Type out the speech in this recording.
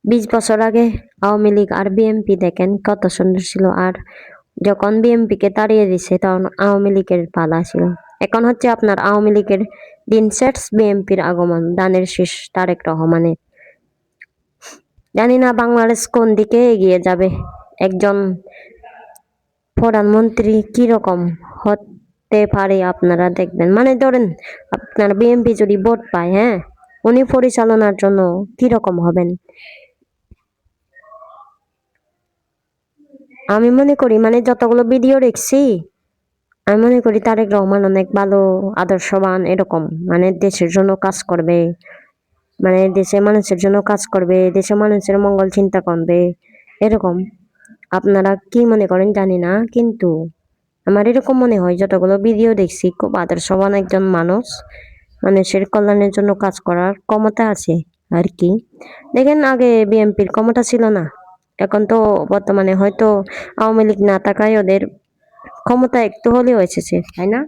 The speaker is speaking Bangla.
20 বছর আগে আওয়ামী লীগ আর বিএনপি দেখেন কত সুন্দর ছিল, আর যখন বিএনপি কে তাড়িয়ে দিছে তখন আওয়ামী লীগের পালা ছিল। এখন হচ্ছে আপনার আওয়ামী লীগের দিন শেষ, বিএনপির আগমন, দানের শেষ তারেক রহমানের। জানি না বাংলাদেশ কোন দিকে এগিয়ে যাবে, একজন প্রধানমন্ত্রী কিরকম হতে পারে আপনারা দেখবেন। মানে ধরেন আপনার বিএনপি যদি ভোট পায়, হ্যাঁ, উনি পরিচালনার জন্য কিরকম হবেন। আমি মনে করি মানে যতগুলো ভিডিও দেখছি, আমি মনে করি তারেক রহমান অনেক ভালো, আদর্শবান, এরকম মানে দেশের জন্য কাজ করবে, মানে দেশের মানুষের জন্য কাজ করবে, দেশের মানুষের মঙ্গল চিন্তা করবে, এরকম। আপনারা কি মনে করেন জানি না, কিন্তু আমার এরকম মনে হয়, যতগুলো ভিডিও দেখছি খুব আদর্শবান একজন মানুষ, মানুষের কল্যাণের জন্য কাজ করার ক্ষমতা আছে আর কি। দেখেন আগে বিএনপির ক্ষমতা ছিল না, এখন তো বর্তমানে হয়তো আওয়ামী লীগ না থাকায় ওদের ক্ষমতা একটু হলেও এসেছে, তাই না?